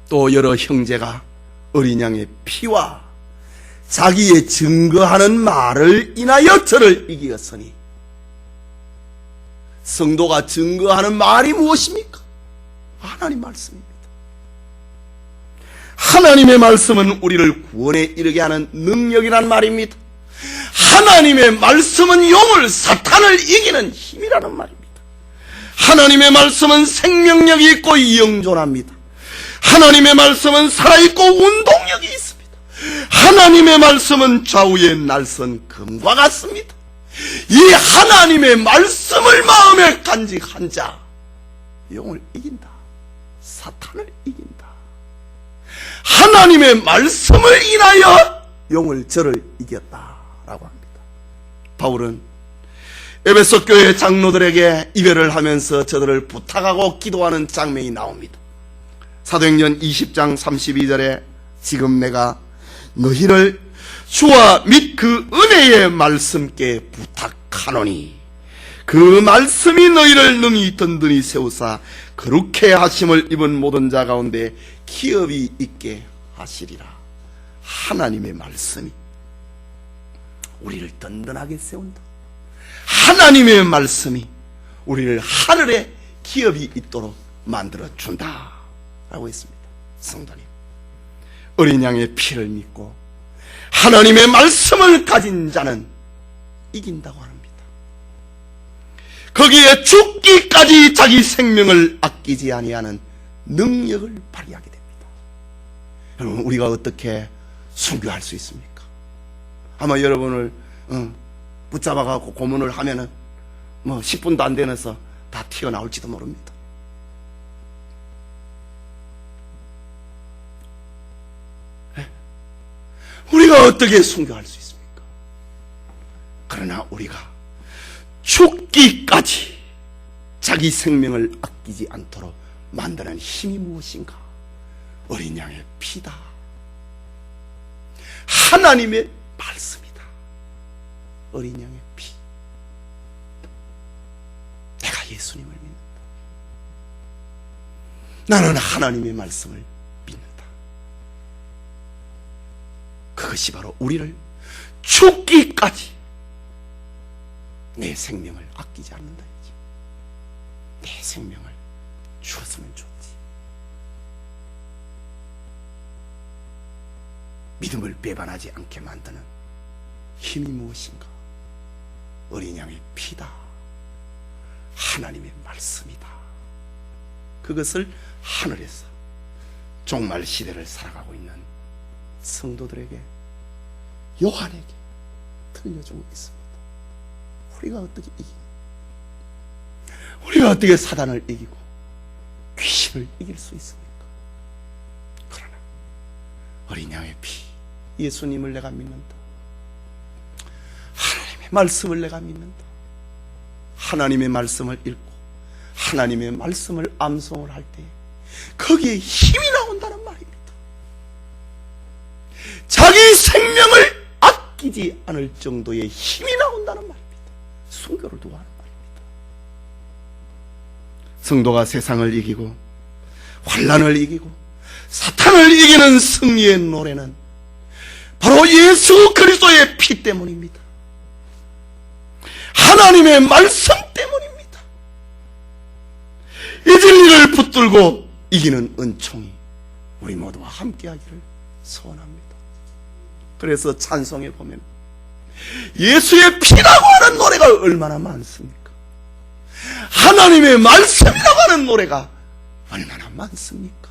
또 여러 형제가 어린 양의 피와 자기의 증거하는 말을 인하여 저를 이기었으니, 성도가 증거하는 말이 무엇입니까? 하나님 말씀입니다. 하나님의 말씀은 우리를 구원에 이르게 하는 능력이란 말입니다. 하나님의 말씀은 용을, 사탄을 이기는 힘이라는 말입니다. 하나님의 말씀은 생명력이 있고 영존합니다. 하나님의 말씀은 살아있고 운동력이 있습니다. 하나님의 말씀은 좌우의 날선 금과 같습니다. 이 하나님의 말씀을 마음에 간직한 자, 용을 이긴다. 사탄을 이긴다. 하나님의 말씀을 인하여 용을, 저를 이겼다라고 합니다. 바울은 에베소 교회 장로들에게 이별을 하면서 저들을 부탁하고 기도하는 장면이 나옵니다. 사도행전 20장 32절에 지금 내가 너희를 주와 및 그 은혜의 말씀께 부탁하노니 그 말씀이 너희를 능히 든든히 세우사 거룩해 하심을 입은 모든 자 가운데 기업이 있게 하시리라. 하나님의 말씀이 우리를 든든하게 세운다. 하나님의 말씀이 우리를 하늘에 기업이 있도록 만들어준다 라고 했습니다. 성도님, 어린 양의 피를 믿고 하나님의 말씀을 가진 자는 이긴다고 합니다. 거기에 죽기까지 자기 생명을 아끼지 아니하는 능력을 발휘하게 됩니다. 여러분, 우리가 어떻게 순교할 수 있습니까? 아마 여러분을 붙잡아가지고 고문을 하면은 10분도 안 되면서 다 튀어나올지도 모릅니다. 우리가 어떻게 순교할 수 있습니까? 그러나 우리가 죽기까지 자기 생명을 아끼지 않도록 만드는 힘이 무엇인가? 어린 양의 피다. 하나님의 말씀이다. 어린 양의 피. 내가 예수님을 믿는다. 나는 하나님의 말씀을 믿는다. 그것이 바로 우리를 죽기까지 내 생명을 아끼지 않는다. 내 생명을 주었으면 좋지. 믿음을 배반하지 않게 만드는 힘이 무엇인가? 어린 양의 피다. 하나님의 말씀이다. 그것을 하늘에서 종말 시대를 살아가고 있는 성도들에게, 요한에게 들려주고 있습니다. 우리가 어떻게 우리가 어떻게 사단을 이기고 귀신을 이길 수 있습니까? 그러나 어린 양의 피, 예수님을 내가 믿는다. 하나님의 말씀을 내가 믿는다. 하나님의 말씀을 읽고 하나님의 말씀을 암송을 할 때 거기에 힘이 나온다는 말입니다. 자기 생명을 아끼지 않을 정도의 힘이 나온다는 말입니다. 순교를 두고 하는 말입니다. 성도가 세상을 이기고 환난을 이기고 사탄을 이기는 승리의 노래는 바로 예수 그리스도의 피 때문입니다. 하나님의 말씀 때문입니다. 이 진리를 붙들고 이기는 은총이 우리 모두와 함께하기를 소원합니다. 그래서 찬송에 보면 예수의 피라고 하는 노래가 얼마나 많습니까? 하나님의 말씀이라고 하는 노래가 얼마나 많습니까?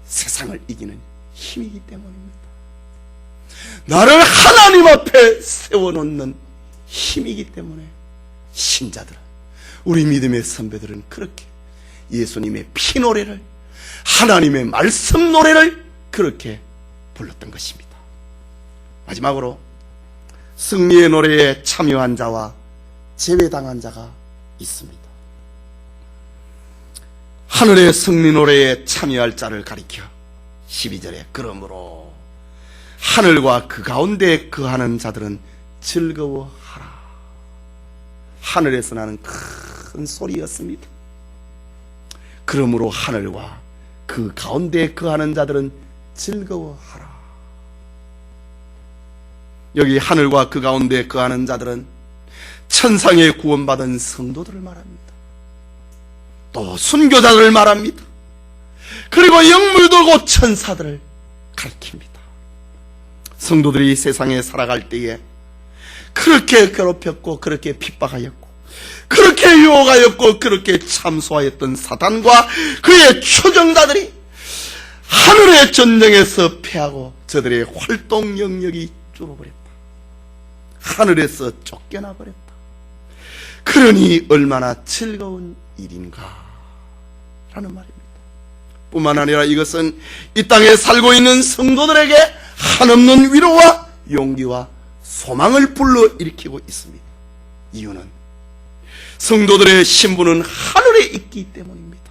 세상을 이기는 힘이기 때문입니다. 나를 하나님 앞에 세워놓는 힘이기 때문에 신자들은, 우리 믿음의 선배들은 그렇게 예수님의 피 노래를, 하나님의 말씀 노래를 그렇게 불렀던 것입니다. 마지막으로 승리의 노래에 참여한 자와 제외당한 자가 있습니다. 하늘의 승리 노래에 참여할 자를 가리켜 12절에 그러므로 하늘과 그 가운데 거하는 자들은 즐거워하라. 하늘에서 나는 큰 소리였습니다. 그러므로 하늘과 그 가운데 거하는 자들은 즐거워하라. 여기 하늘과 그 가운데 거하는 자들은 천상에 구원받은 성도들을 말합니다. 또 순교자들을 말합니다. 그리고 영물 들고 천사들을 가리킵니다. 성도들이 세상에 살아갈 때에 그렇게 괴롭혔고 그렇게 핍박하였고 그렇게 유혹하였고 그렇게 참소하였던 사단과 그의 추종자들이 하늘의 전쟁에서 패하고 저들의 활동 영역이 줄어버렸다. 하늘에서 쫓겨나 버렸다. 그러니 얼마나 즐거운 일인가 라는 말입니다. 뿐만 아니라 이것은 이 땅에 살고 있는 성도들에게 한없는 위로와 용기와 소망을 불러일으키고 있습니다. 이유는 성도들의 신분은 하늘에 있기 때문입니다.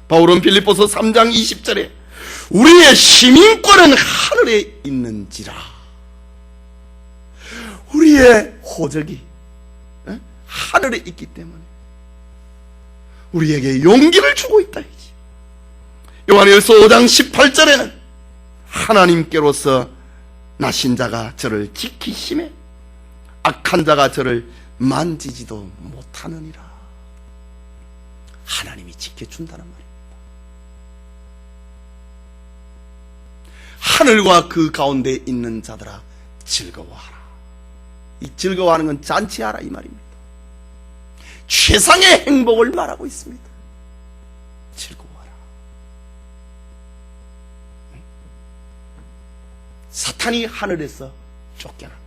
바울은 빌립보서 3장 20절에 우리의 시민권은 하늘에 있는지라. 우리의 호적이 하늘에 있기 때문에 우리에게 용기를 주고 있다. 요한일서 5장 18절에는 하나님께로서 나신 자가 저를 지키심에 악한 자가 저를 만지지도 못하느니라. 하나님이 지켜준다는 말입니다. 하늘과 그 가운데 있는 자들아 즐거워하라. 이 즐거워하는 건 잔치하라 이 말입니다. 최상의 행복을 말하고 있습니다. 즐거워하라. 사탄이 하늘에서 쫓겨났다.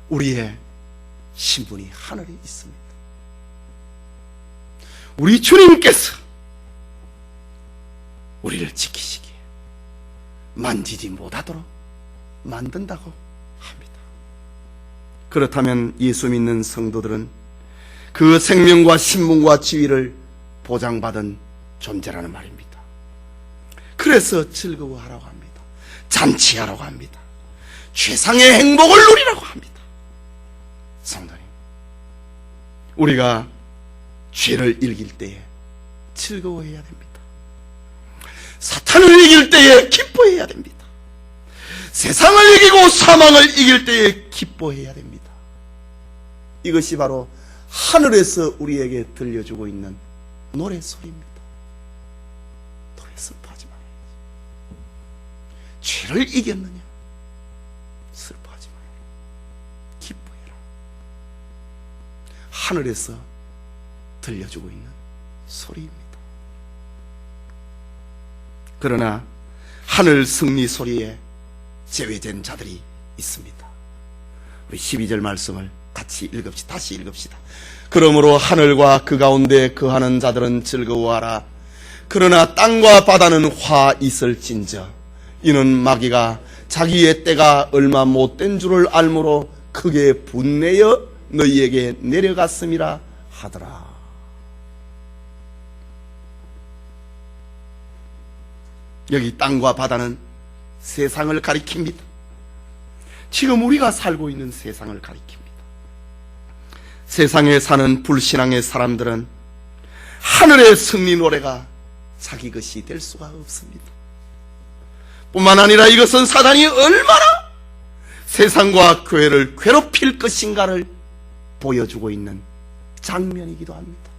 우리의 신분이 하늘에 있습니다. 우리 주님께서 우리를 지키시기에 만지지 못하도록 만든다고 합니다. 그렇다면 예수 믿는 성도들은 그 생명과 신분과 지위를 보장받은 존재라는 말입니다. 그래서 즐거워하라고 합니다. 잔치하라고 합니다. 최상의 행복을 누리라고 합니다. 성도님, 우리가 죄를 이길 때에 즐거워해야 됩니다. 사탄을 이길 때에 기뻐해야 됩니다. 세상을 이기고 사망을 이길 때에 기뻐해야 됩니다. 이것이 바로 하늘에서 우리에게 들려주고 있는 노래소리입니다. 노래 슬퍼하지 말아요. 죄를 이겼느냐? 슬퍼하지 말아요. 기뻐해라. 하늘에서 들려주고 있는 소리입니다. 그러나 하늘 승리 소리에 제외된 자들이 있습니다. 우리 12절 말씀을 같이 읽읍시다. 다시 읽읍시다. 그러므로 하늘과 그 가운데 거하는 자들은 즐거워하라. 그러나 땅과 바다는 화 있을진저 이는 마귀가 자기의 때가 얼마 못된 줄을 알므로 크게 분내어 너희에게 내려갔음이라 하더라. 여기 땅과 바다는 세상을 가리킵니다. 지금 우리가 살고 있는 세상을 가리킵니다. 세상에 사는 불신앙의 사람들은 하늘의 승리 노래가 자기 것이 될 수가 없습니다. 뿐만 아니라 이것은 사단이 얼마나 세상과 교회를 괴롭힐 것인가를 보여주고 있는 장면이기도 합니다.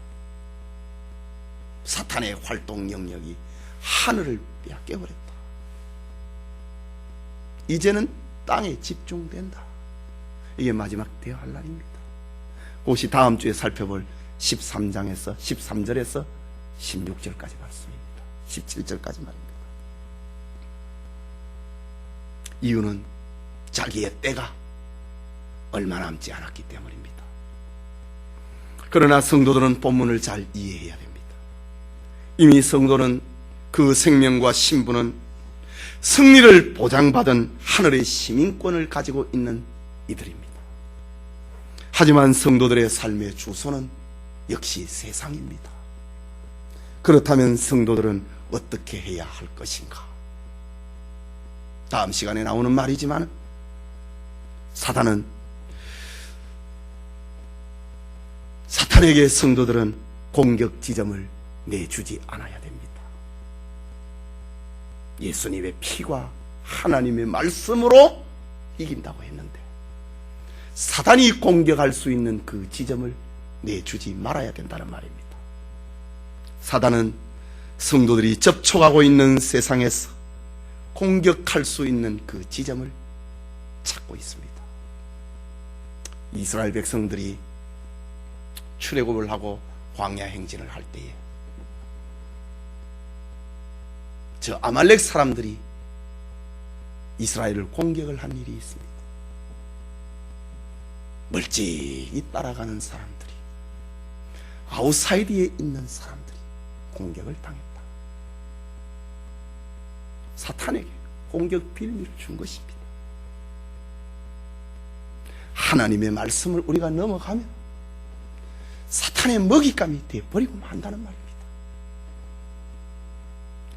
사탄의 활동 영역이 하늘을 빼앗겨버렸다. 이제는 땅에 집중된다. 이게 마지막 대할 날입니다. 그것이 다음 주에 살펴볼 13절에서 16절까지 말씀입니다. 17절까지 말입니다. 이유는 자기의 때가 얼마 남지 않았기 때문입니다. 그러나 성도들은 본문을 잘 이해해야 됩니다. 이미 성도는 그 생명과 신분은 승리를 보장받은 하늘의 시민권을 가지고 있는 이들입니다. 하지만 성도들의 삶의 주소는 역시 세상입니다. 그렇다면 성도들은 어떻게 해야 할 것인가? 다음 시간에 나오는 말이지만 사탄에게 성도들은 공격 지점을 내주지 않아야 됩니다. 예수님의 피와 하나님의 말씀으로 이긴다고 했는데 사단이 공격할 수 있는 그 지점을 내주지 말아야 된다는 말입니다. 사단은 성도들이 접촉하고 있는 세상에서 공격할 수 있는 그 지점을 찾고 있습니다. 이스라엘 백성들이 출애굽을 하고 광야 행진을 할 때에 저 아말렉 사람들이 이스라엘을 공격을 한 일이 있습니다. 멀찍이 따라가는 사람들이, 아웃사이드에 있는 사람들이 공격을 당했다. 사탄에게 공격 빌미를 준 것입니다. 하나님의 말씀을 우리가 넘어가면 사탄의 먹잇감이 되어버리고 만다는 말입니다.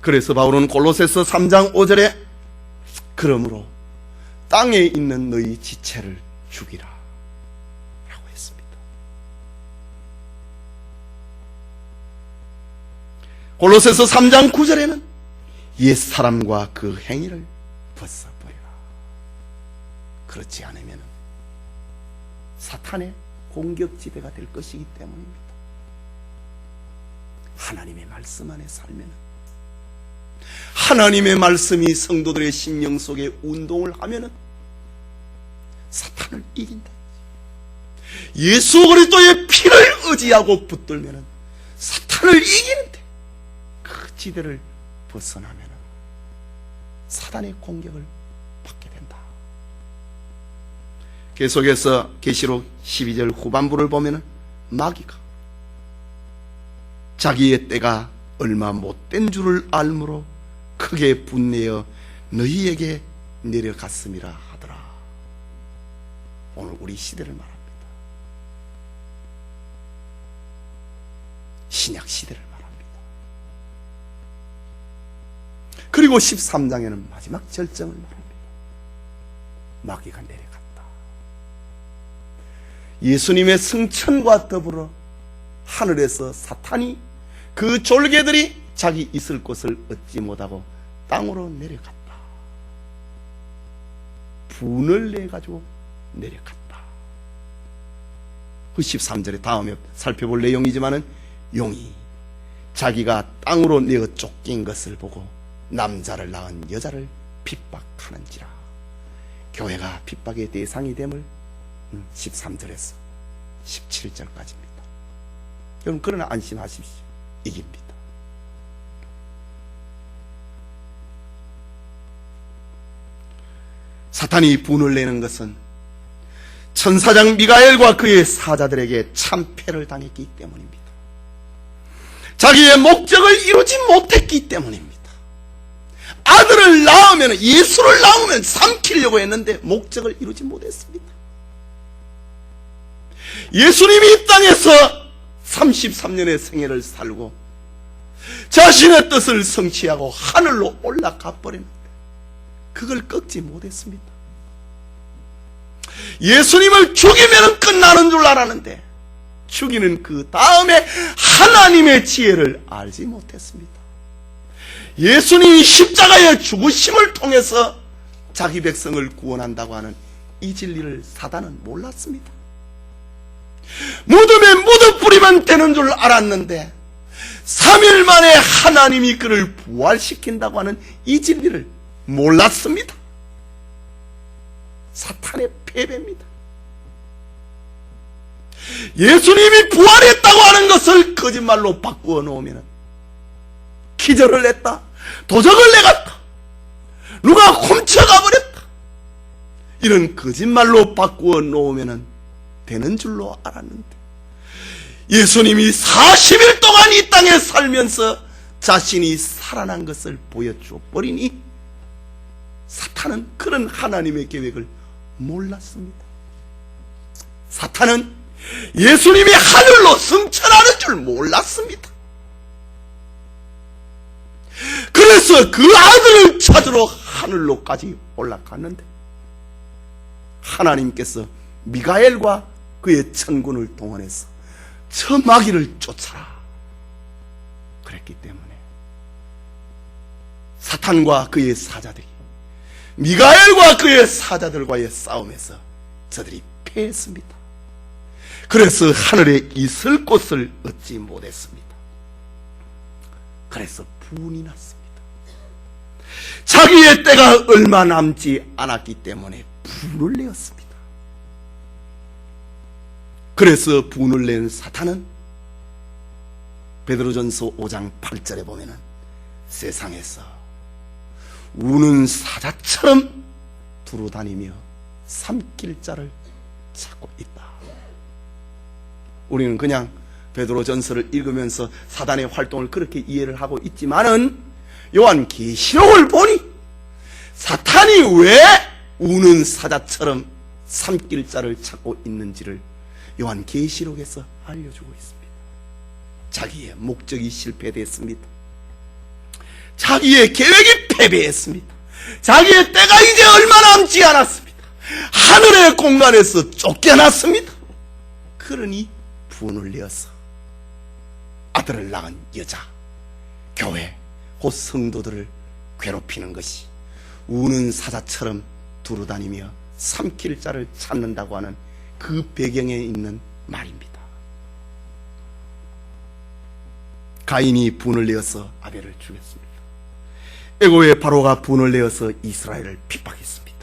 그래서 바울은 골로새서 3장 5절에 그러므로 땅에 있는 너희 지체를 죽이라 라고 했습니다. 골로새서 3장 9절에는 옛사람과 그 행위를 벗어버리라. 그렇지 않으면 사탄의 공격지대가 될 것이기 때문입니다. 하나님의 말씀 안에 살면, 하나님의 말씀이 성도들의 심령 속에 운동을 하면은 사탄을 이긴다. 예수 그리스도의 피를 의지하고 붙들면은 사탄을 이기는데, 그 지대를 벗어나면은 사단의 공격을 받게 된다. 계속해서 계시록 12절 후반부를 보면은 마귀가 자기의 때가 얼마 못된 줄을 알므로 크게 분내어 너희에게 내려갔음이라 하더라. 오늘 우리 시대를 말합니다. 신약 시대를 말합니다. 그리고 13장에는 마지막 절정을 말합니다. 마귀가 내려갔다. 예수님의 승천과 더불어 하늘에서 사탄이 그 졸개들이 자기 있을 곳을 얻지 못하고 땅으로 내려갔다. 분을 내가지고 내려갔다. 그 13절에 다음에 살펴볼 내용이지만은 용이 자기가 땅으로 내어 쫓긴 것을 보고 남자를 낳은 여자를 핍박하는지라. 교회가 핍박의 대상이 됨을 13절에서 17절까지입니다. 여러분, 그러나 안심하십시오. 이깁니다. 사탄이 분을 내는 것은 천사장 미가엘과 그의 사자들에게 참패를 당했기 때문입니다. 자기의 목적을 이루지 못했기 때문입니다. 아들을 낳으면, 예수를 낳으면 삼키려고 했는데 목적을 이루지 못했습니다. 예수님이 이 땅에서 33년의 생애를 살고 자신의 뜻을 성취하고 하늘로 올라가 버렸는데 그걸 꺾지 못했습니다. 예수님을 죽이면 끝나는 줄 알았는데 죽이는 그 다음에 하나님의 지혜를 알지 못했습니다. 예수님이 십자가의 죽으심을 통해서 자기 백성을 구원한다고 하는 이 진리를 사단은 몰랐습니다. 무덤에 묻어 뿌리면 되는 줄 알았는데 3일 만에 하나님이 그를 부활시킨다고 하는 이 진리를 몰랐습니다. 사탄의 패배입니다. 예수님이 부활했다고 하는 것을 거짓말로 바꾸어 놓으면 기절을 냈다, 도적을 내갔다, 누가 훔쳐가 버렸다, 이런 거짓말로 바꾸어 놓으면 되는 줄로 알았는데 예수님이 40일 동안 이 땅에 살면서 자신이 살아난 것을 보여줘 버리니 사탄은 그런 하나님의 계획을 몰랐습니다. 사탄은 예수님이 하늘로 승천하는 줄 몰랐습니다. 그래서 그 아들을 찾으러 하늘로까지 올라갔는데 하나님께서 미가엘과 그의 천군을 동원해서 저 마귀를 쫓아라 그랬기 때문에 사탄과 그의 사자들이 미가엘과 그의 사자들과의 싸움에서 저들이 패했습니다. 그래서 하늘에 있을 곳을 얻지 못했습니다. 그래서 분이 났습니다. 자기의 때가 얼마 남지 않았기 때문에 분을 내었습니다. 그래서 분을 낸 사탄은 베드로전서 5장 8절에 보면은 세상에서 우는 사자처럼 두루다니며 삼킬 자를 찾고 있다. 우리는 그냥 베드로전서를 읽으면서 사단의 활동을 그렇게 이해를 하고 있지만은 요한계시록을 보니 사탄이 왜 우는 사자처럼 삼킬 자를 찾고 있는지를 요한계시록에서 알려주고 있습니다. 자기의 목적이 실패됐습니다. 자기의 계획이 패배했습니다. 자기의 때가 이제 얼마 남지 않았습니다. 하늘의 공간에서 쫓겨났습니다. 그러니 분을 내어서 아들을 낳은 여자, 교회, 곧 성도들을 괴롭히는 것이 우는 사자처럼 두루다니며 삼킬 자를 찾는다고 하는 그 배경에 있는 말입니다. 가인이 분을 내어서 아벨을 죽였습니다. 애고의 바로가 분을 내어서 이스라엘을 핍박했습니다.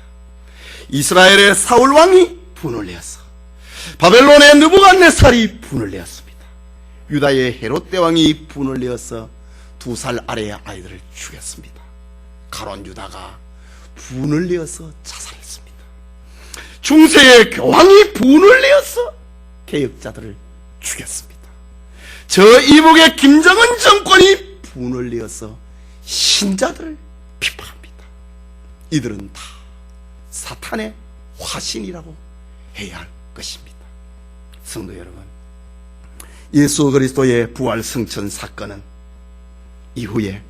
이스라엘의 사울왕이 분을 내어서 바벨론의 느부갓네살이 분을 내었습니다. 유다의 헤롯 대왕이 분을 내어서 2살 아래의 아이들을 죽였습니다. 가론 유다가 분을 내어서 자살했습니다. 중세의 교황이 분을 내어서 개혁자들을 죽였습니다. 저 이북의 김정은 정권이 분을 내어서 신자들을 핍박합니다. 이들은 다 사탄의 화신이라고 해야 할 것입니다. 성도 여러분, 예수 그리스도의 부활 승천 사건은 이후에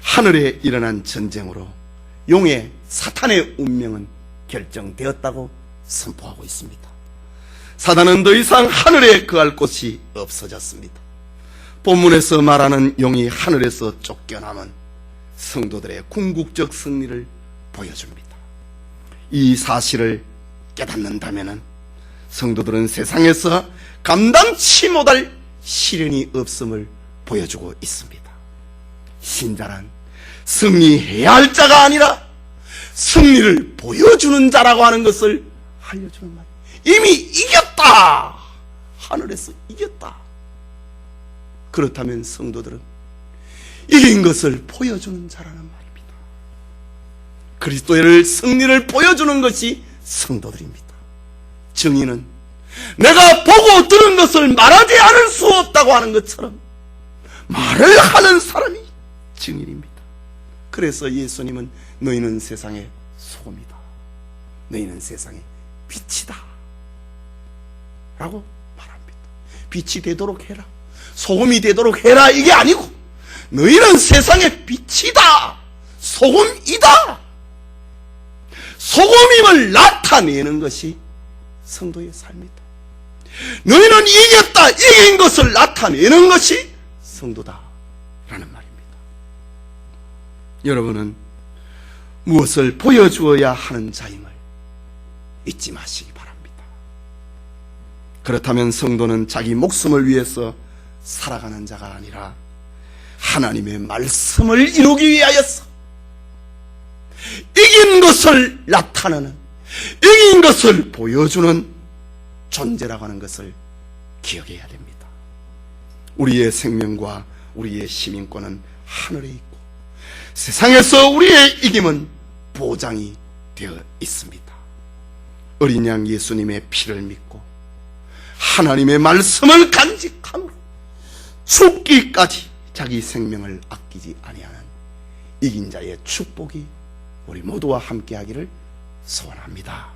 하늘에 일어난 전쟁으로 용의 사탄의 운명은 결정되었다고 선포하고 있습니다. 사단은 더 이상 하늘에 거할 곳이 없어졌습니다. 본문에서 말하는 용이 하늘에서 쫓겨남은 성도들의 궁극적 승리를 보여줍니다. 이 사실을 깨닫는다면 성도들은 세상에서 감당치 못할 시련이 없음을 보여주고 있습니다. 신자는 승리해야 할 자가 아니라 승리를 보여주는 자라고 하는 것을 알려주는 말. 이미 이겼다. 하늘에서 이겼다. 그렇다면 성도들은 이긴 것을 보여주는 자라는 말입니다. 그리스도의 승리를 보여주는 것이 성도들입니다. 증인은 내가 보고 들은 것을 말하지 않을 수 없다고 하는 것처럼 말을 하는 사람이 증인입니다. 그래서 예수님은 너희는 세상의 소금이다. 너희는 세상의 빛이다. 라고 말합니다. 빛이 되도록 해라. 소금이 되도록 해라. 이게 아니고 너희는 세상의 빛이다. 소금이다. 소금임을 나타내는 것이 성도의 삶이다. 너희는 이겼다. 이긴 것을 나타내는 것이 성도다. 라는 말입니다. 여러분은 무엇을 보여주어야 하는 자임을 잊지 마시기 바랍니다. 그렇다면 성도는 자기 목숨을 위해서 살아가는 자가 아니라 하나님의 말씀을 이루기 위하여서 이긴 것을 나타내는, 이긴 것을 보여주는 존재라고 하는 것을 기억해야 됩니다. 우리의 생명과 우리의 시민권은 하늘에 있고 세상에서 우리의 이김은 보장이 되어 있습니다. 어린 양 예수님의 피를 믿고 하나님의 말씀을 간직함으로 죽기까지 자기 생명을 아끼지 아니하는 이긴 자의 축복이 우리 모두와 함께하기를 소원합니다.